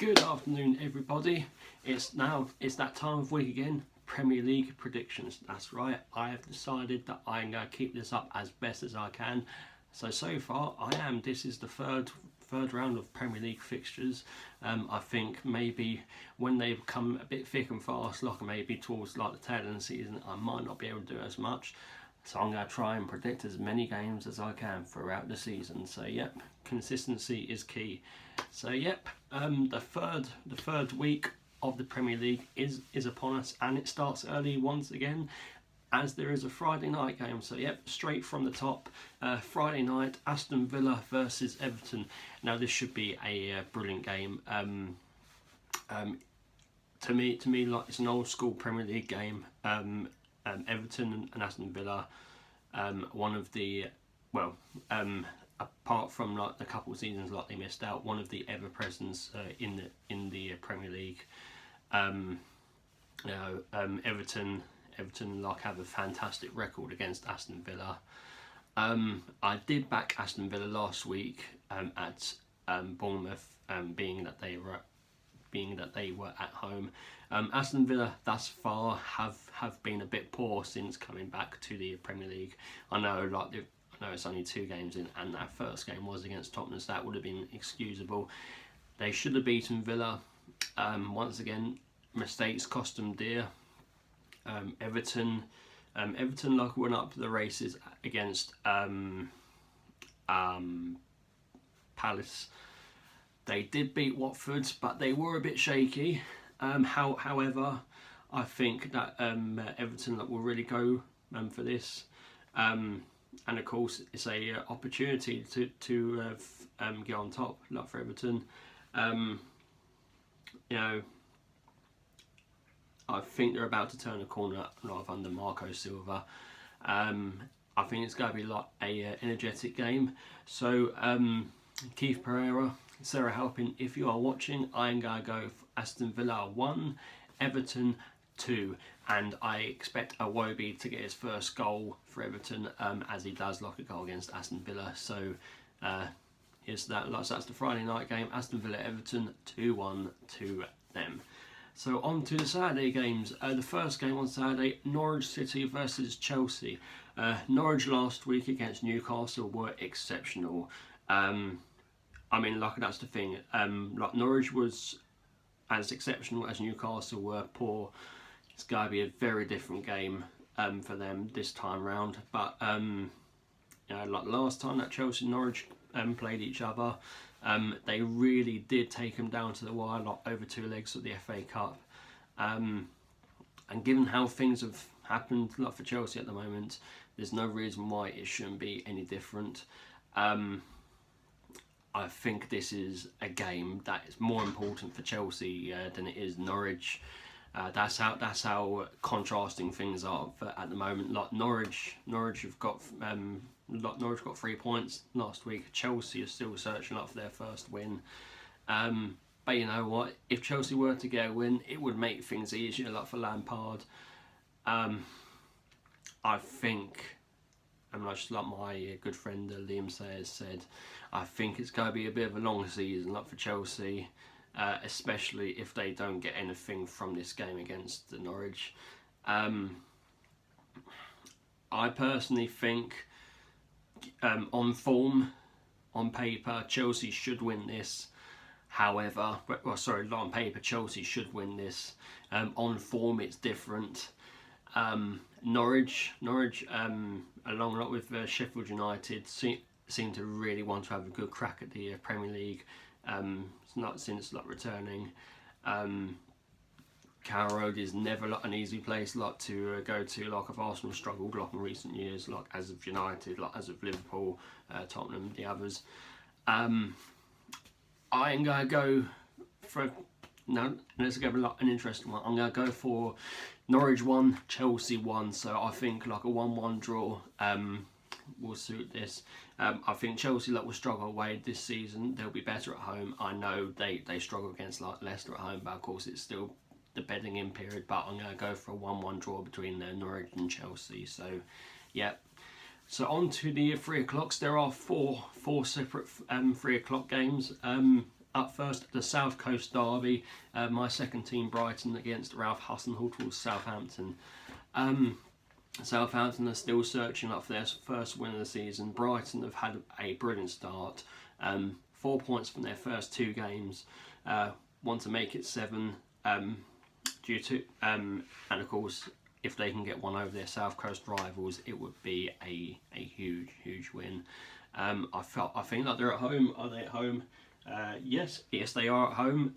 Good afternoon, everybody. It's that time of week again. Premier League predictions. That's right. I have decided that I'm going to keep this up as best as I can. So far, This is the third round of Premier League fixtures. I think maybe when they become a bit thick and fast, like maybe towards like the tail end of the season, I might not be able to do as much. So I'm going to try and predict as many games as I can throughout the season. So yep, consistency is key. So yep, the third week of the Premier League is upon us, and it starts early once again, as there is a Friday night game. So yep, straight from the top, Friday night, Aston Villa versus Everton. Now this should be a brilliant game. To me, like, it's an old school Premier League game. Everton and Aston Villa, one of the, apart from like the couple of seasons like they missed out, one of the ever presents in the Premier League. Everton like have a fantastic record against Aston Villa. I did back Aston Villa last week at Bournemouth, being that they were at home. Aston Villa thus far have been a bit poor since coming back to the Premier League. I know it's only 2 games in, and that first game was against Tottenham, so that would have been excusable. They should have beaten Villa. Once again, mistakes cost them dear. Everton like went up to the races against Palace. They did beat Watford, but they were a bit shaky. However, I think that Everton will really go for this, and of course it's a opportunity to get on top, like for Everton. I think they're about to turn a corner under Marco Silva. I think it's going to be like a energetic game. So Keith Pereira, Sarah Halpin, if you are watching, I'm going to go for Aston Villa 1, Everton 2, and I expect Iwobi to get his first goal for Everton, as he does like a goal against Aston Villa. So here's that. So that's the Friday night game, Aston Villa Everton 2-1 to them. So on to the Saturday games. The first game on Saturday, Norwich City versus Chelsea. Norwich last week against Newcastle were exceptional. That's the thing. Norwich was as exceptional as Newcastle were poor. It's going to be a very different game for them this time round. But like last time that Chelsea and Norwich played each other, they really did take them down to the wire, like over 2 legs of the FA Cup. And given how things have happened, like for Chelsea at the moment, there's no reason why it shouldn't be any different. I think this is a game that is more important for Chelsea than it is Norwich. That's how contrasting things are at the moment. Like Norwich have got 3 points last week. Chelsea are still searching up for their first win. But you know what? If Chelsea were to get a win, it would make things easier, like for Lampard. I think, just like my good friend Liam Sayers said, I think it's going to be a bit of a long season, like for Chelsea, especially if they don't get anything from this game against the Norwich. I personally think, on form, on paper, Chelsea should win this. However, not on paper, Chelsea should win this. On form, it's different. Norwich, along with Sheffield United, seem to really want to have a good crack at the Premier League. It's not since returning. Carrow Road is never an easy place to go to. If Arsenal struggled in recent years, as of United, as of Liverpool, Tottenham, the others. I'm going to go for let's go with an interesting one. I'm going to go for Norwich 1, Chelsea 1. So I think a 1-1 draw will suit this. I think Chelsea will struggle away this season. They'll be better at home. I know they struggle against Leicester at home, but of course it's still the bedding in period. But I'm going to go for a 1-1 draw between Norwich and Chelsea. So yeah. So on to the 3 o'clocks. There are four separate 3 o'clock games. up first, the South Coast Derby. My second team, Brighton, against Ralph Hasenhüttl's Southampton. Southampton are still searching up for their first win of the season. Brighton have had a brilliant start. 4 points from their first 2 games. Want to make it 7 due to and of course, if they can get one over their South Coast rivals, it would be a huge win. I think that they're at home. Are they at home? Yes, they are at home.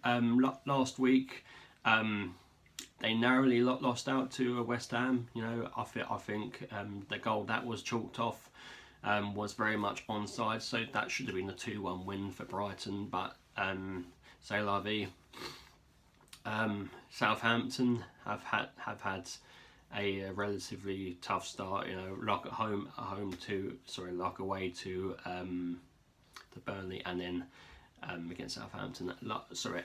Last week, they narrowly lost out to West Ham. You know, I think the goal that was chalked off was very much onside, so that should have been a 2-1 win for Brighton. But c'est la vie. Southampton have had a relatively tough start. You know, like away to Burnley, and then against Southampton.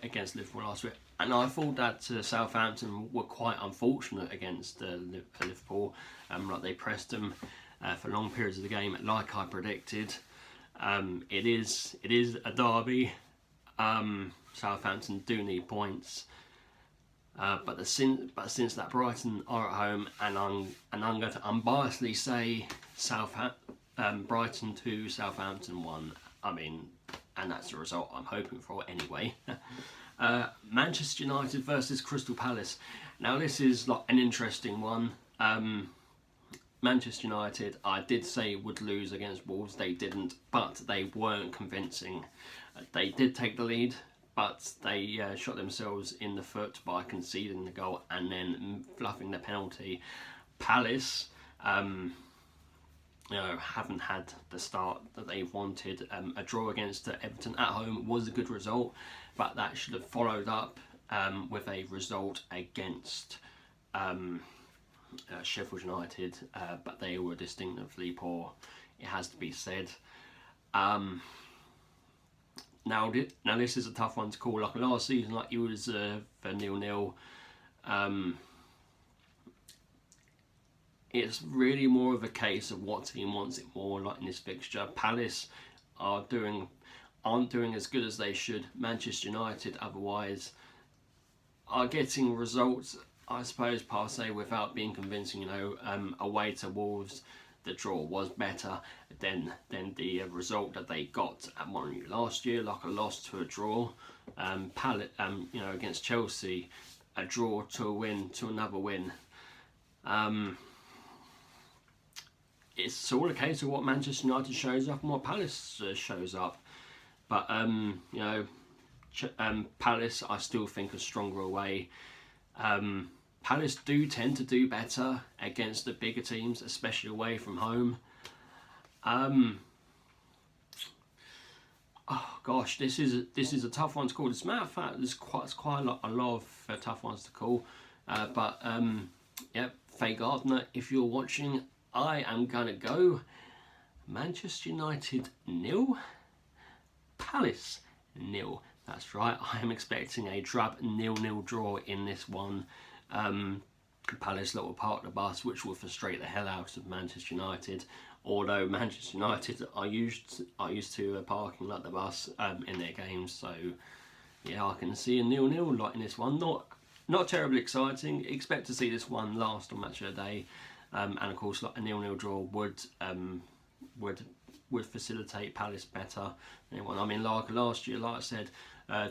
Against Liverpool last week. And I thought that Southampton were quite unfortunate against Liverpool. Like they pressed them for long periods of the game, like I predicted. It is a derby. Southampton do need points. But since that Brighton are at home, and I'm going to unbiasedly say Brighton 2, Southampton 1. I mean, and that's the result I'm hoping for anyway. Manchester United versus Crystal Palace. Now this is like an interesting one. Manchester United, I did say would lose against Wolves. They didn't, but they weren't convincing. They did take the lead, but they shot themselves in the foot by conceding the goal and then fluffing the penalty. Palace, haven't had the start that they've wanted. A draw against Everton at home was a good result, but that should have followed up with a result against Sheffield United, but they were distinctively poor, it has to be said. Now this is a tough one to call. Like last season, like you was for 0-0. It's really more of a case of what team wants it more. Like in this fixture, Palace aren't doing as good as they should. Manchester United, otherwise, are getting results, I suppose, per se, without being convincing. You know, away to Wolves, the draw was better than the result that they got at Molineux last year, like a loss to a draw. Against Chelsea, a draw to a win to another win. It's all a case of what Manchester United shows up and what Palace shows up. But Palace, I still think, are stronger away. Palace do tend to do better against the bigger teams, especially away from home. This is a tough one to call. As a matter of fact, there's quite a lot of tough ones to call. Faye Gardner, if you're watching, I am gonna go Manchester United 0, Palace 0. That's right. I am expecting a drab 0-0 draw in this one. Palace will park the bus, which will frustrate the hell out of Manchester United. Although Manchester United are used to parking like the bus in their games, so yeah, I can see a 0-0 like in this one. Not terribly exciting. Expect to see this one last on Match of the Day, and of course, like a 0-0 draw would facilitate Palace better. I mean, like last year, like I said,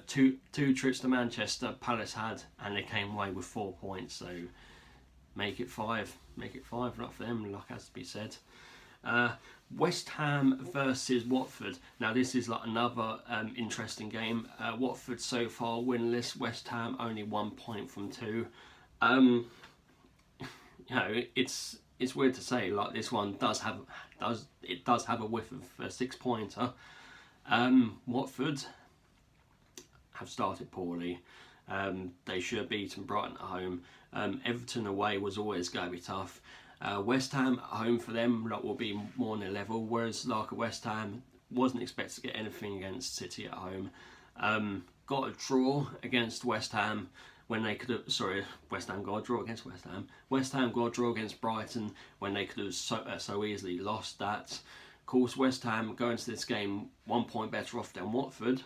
two trips to Manchester Palace had, and they came away with 4 points. So make it 5, like for them, like has to be said. West Ham versus Watford. Now this is like another interesting game. Watford so far winless. West Ham only 1 point from 2. It's weird to say, like this one does have a whiff of a 6-pointer. Watford have started poorly. They should have beaten Brighton at home. Everton away was always going to be tough. West Ham at home for them will be more on their level, whereas like West Ham wasn't expected to get anything against City at home. Got a draw against West Ham when they could have. West Ham got a draw against West Ham. West Ham got a draw against Brighton when they could have so easily lost that. Of course, West Ham going into this game 1 point better off than Watford.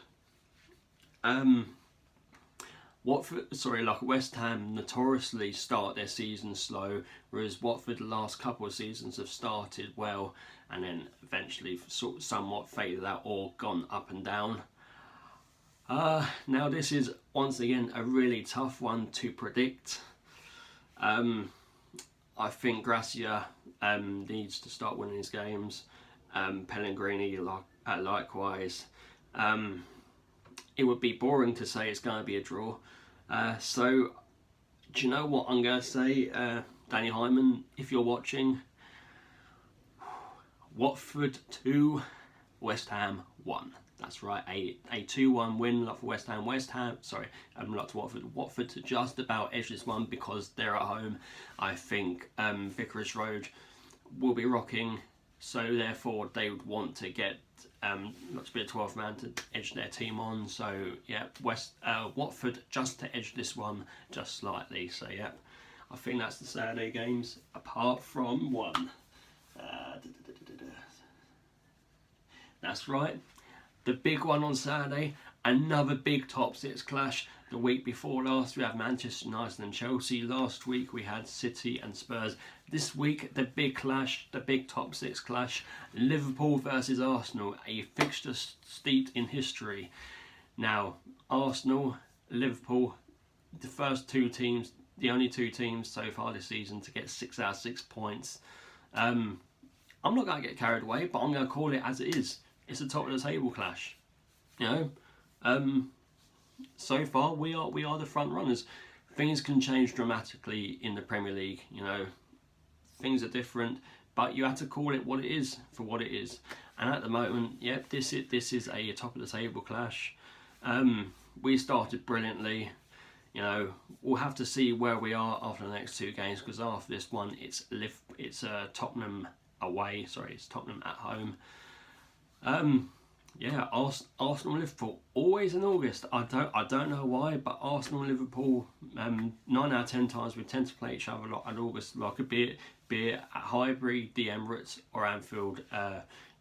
West Ham notoriously start their season slow, whereas Watford the last couple of seasons have started well and then eventually sort of somewhat faded out or gone up and down. Now this is once again a really tough one to predict. I think Gracia needs to start winning his games. Pellegrini likewise. It would be boring to say it's going to be a draw. So, do you know what I'm going to say, Danny Hyman, if you're watching? Watford 2, West Ham 1. That's right, a 2-1 win for West Ham. Not to Watford. Watford to just about edge this one because they're at home. I think Vicarage Road will be rocking, so therefore they would want to get not to be a 12th man to edge their team on. So yeah, Watford just to edge this one just slightly. So yeah, I think that's the Saturday games apart from one. That's right, the big one on Saturday, another big top six clash. The week before last we had Manchester United and Chelsea. Last week we had City and Spurs. This week the big clash, the big top six clash, Liverpool versus Arsenal, a fixture steeped in history. Now Arsenal, Liverpool, the first two teams, the only two teams so far this season to get 6 out of 6 points. I'm not going to get carried away, but I'm going to call it as it is. It's a top of the table clash, you know. So far we are the front runners. Things can change dramatically in the Premier League, you know. Things are different, but you have to call it what it is for what it is. And at the moment, yep, this is a top of the table clash. We started brilliantly. You know, we'll have to see where we are after the next two games, because after this one it's Tottenham away. Sorry, it's Tottenham at home. Yeah, Arsenal Liverpool always in August. I don't know why, but Arsenal Liverpool 9 out of 10 times we tend to play each other a lot in August. Like be it at Highbury, the Emirates, or Anfield.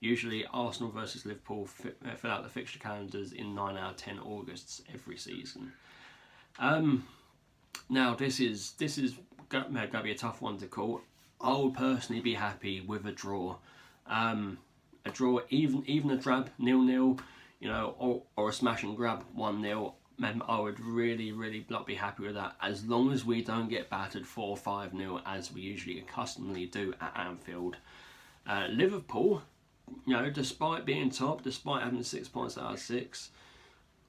Usually Arsenal versus Liverpool fill out the fixture calendars in 9 out of 10 Augusts every season. Now this is going to be a tough one to call. I would personally be happy with a draw. A draw, even a drab 0-0, you know, or a smash and grab 1-0. I would really not be happy with that, as long as we don't get battered 4-5-0 as we usually accustomedly do at Anfield. Liverpool, you know, despite being top, despite having 6 points out of 6,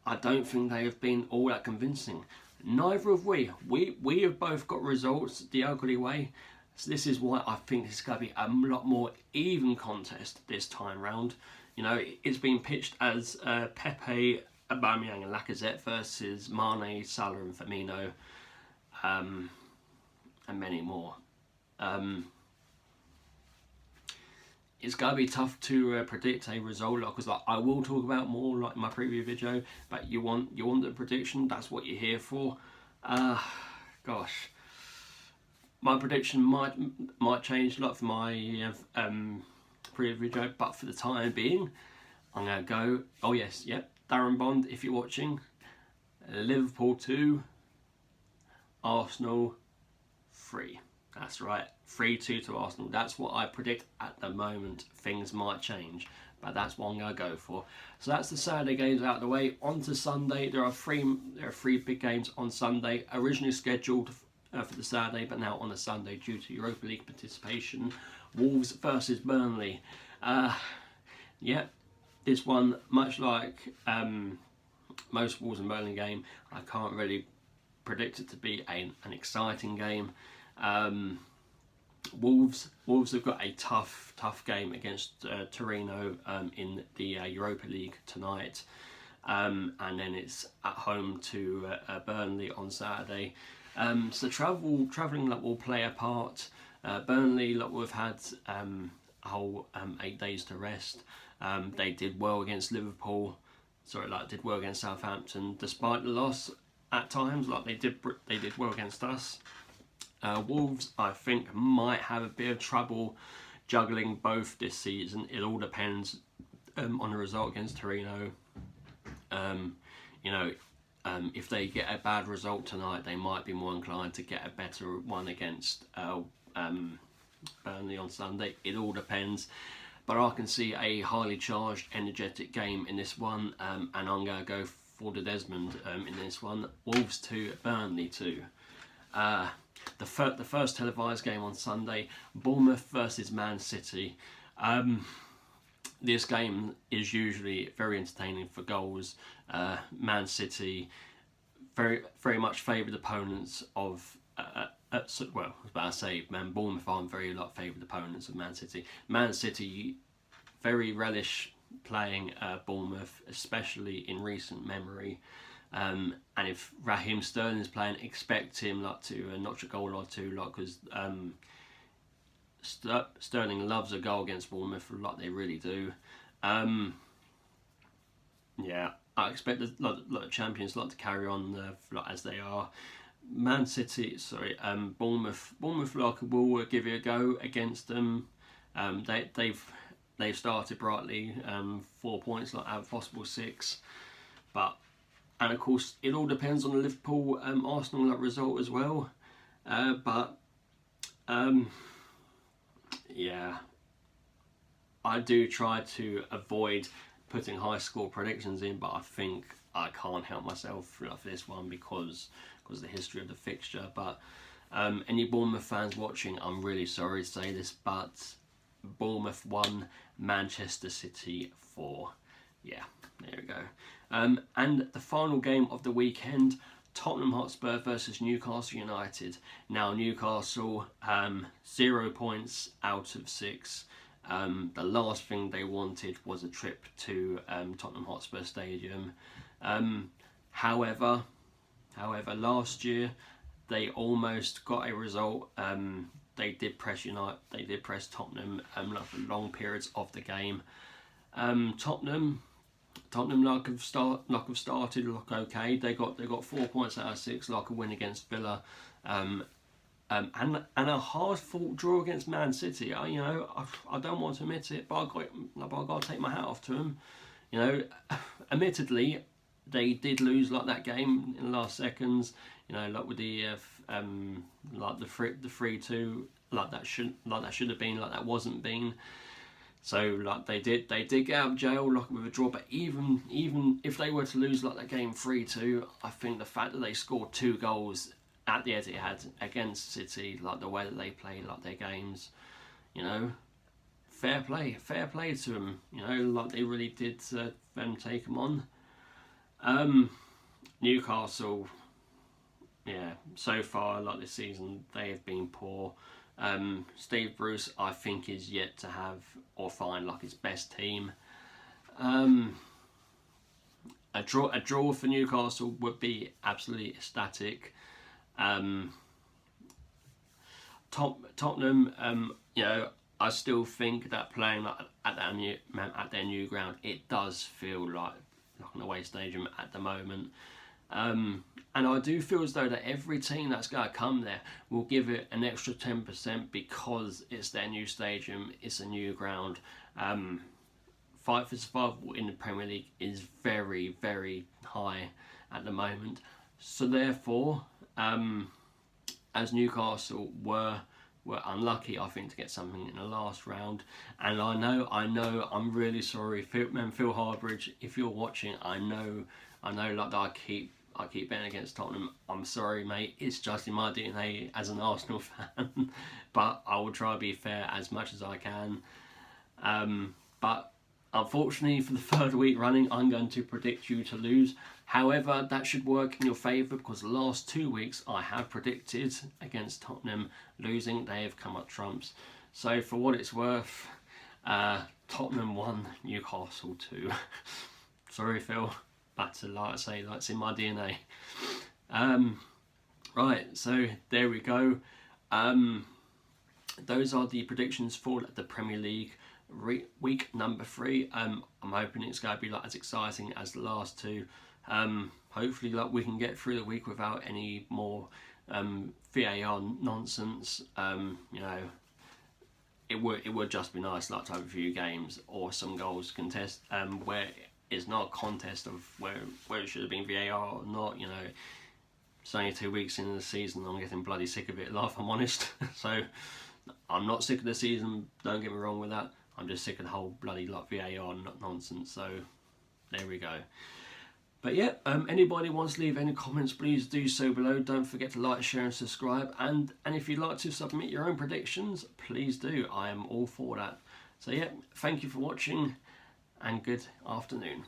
I don't think they have been all that convincing. Neither have we. We have both got results the ugly way. So this is why I think this is going to be a lot more even contest this time round. You know, it's been pitched as Pepe, Aubameyang and Lacazette versus Mane, Salah and Firmino, and many more. It's going to be tough to predict a result, because I will talk about more like in my preview video, but you want the prediction, that's what you're here for. Gosh. My prediction might change a lot for my preview video, but for the time being, I'm going to go, oh yes, yep, Darren Bond, if you're watching, Liverpool 2, Arsenal 3. That's right, 3-2 to Arsenal. That's what I predict at the moment. Things might change, but that's what I'm going to go for. So that's the Saturday games out of the way. On to Sunday. There are three big games on Sunday, originally scheduled for the Saturday, but now on the Sunday due to Europa League participation. Wolves versus Burnley. Yeah, this one, much like most Wolves and Burnley game, I can't really predict it to be an exciting game. Wolves have got a tough game against Torino in the Europa League tonight, and then it's at home to Burnley on Saturday. So travelling will play a part. Burnley will have had a whole 8 days to rest. They did well against Liverpool. Did well against Southampton, despite the loss at times. They did well against us. Wolves, I think, might have a bit of trouble juggling both this season. It all depends on the result against Torino. you know, if they get a bad result tonight, they might be more inclined to get a better one against Burnley on Sunday. It all depends. But I can see a highly charged, energetic game in this one, and I'm going to go for the Desmond in this one. Wolves 2, Burnley 2. The first televised game on Sunday, Bournemouth versus Man City. This game is usually very entertaining for goals. Man City very much favoured opponents of well, I was about to say, Bournemouth aren't very favoured opponents of Man City. Man City very relish playing Bournemouth, especially in recent memory. And if Raheem Sterling is playing, expect him to notch a goal or two, because Sterling loves a goal against Bournemouth, like they really do. Yeah, I expect a lot of champions to carry on as they are. Bournemouth will give you a go against them. They've started brightly, 4 points out of possible 6, and of course it all depends on the Liverpool Arsenal result as well. Yeah, I do try to avoid putting high score predictions in, but I think I can't help myself for this one because of the history of the fixture. But any Bournemouth fans watching, I'm really sorry to say this, but Bournemouth 1, Manchester City 4. Yeah, there we go. And the final game of the weekend, Tottenham Hotspur versus Newcastle United. Now Newcastle, 0 points out of 6. The last thing they wanted was a trip to Tottenham Hotspur Stadium. However, last year they almost got a result. They did press Tottenham for long periods of the game. Tottenham have started okay. They got 4 points out of 6, a win against Villa, and a hard fought draw against Man City. I don't want to admit it, but I got to take my hat off to them. Admittedly, they did lose that game in the last seconds. With the the 3-2, that should have been, that wasn't been. So they did get out of jail with a draw. But even if they were to lose that game 3-2, I think the fact that they scored 2 goals at the Etihad against City, the way that they play their games, fair play to them. They really did take them on. Newcastle, yeah, so far this season they have been poor. Steve Bruce, I think, is yet to have or find his best team. A draw for Newcastle would be absolutely ecstatic. Tottenham, I still think that playing at their new ground, it does feel like an away stadium at the moment. And I do feel as though that every team that's going to come there will give it an extra 10% because it's their new stadium, it's a new ground. Fight for survival in the Premier League is very, very high at the moment. So therefore, as Newcastle were unlucky, I think, to get something in the last round. And I know, I'm really sorry, Phil Harbridge, if you're watching, I know that I keep betting against Tottenham. I'm sorry, mate. It's just in my DNA as an Arsenal fan. But I will try to be fair as much as I can. But unfortunately, for the 3rd week running, I'm going to predict you to lose. However, that should work in your favour because the last 2 weeks I have predicted against Tottenham losing. They have come up trumps. So for what it's worth, Tottenham 1, Newcastle 2. Sorry, Phil. But it's in my DNA. Right, so there we go. Those are the predictions for the Premier League week number 3. I'm hoping it's going to be as exciting as the last 2. Hopefully we can get through the week without any more VAR nonsense. It would just be nice to have a few games or some goals contest where it's not a contest of where it should have been VAR or not. You know, it's only 2 weeks into the season. I'm getting bloody sick of it, if I'm honest. So I'm not sick of the season. Don't get me wrong with that. I'm just sick of the whole bloody VAR nonsense. So there we go. But yeah, anybody wants to leave any comments, please do so below. Don't forget to like, share and subscribe. And if you'd like to submit your own predictions, please do. I am all for that. So yeah, thank you for watching and good afternoon.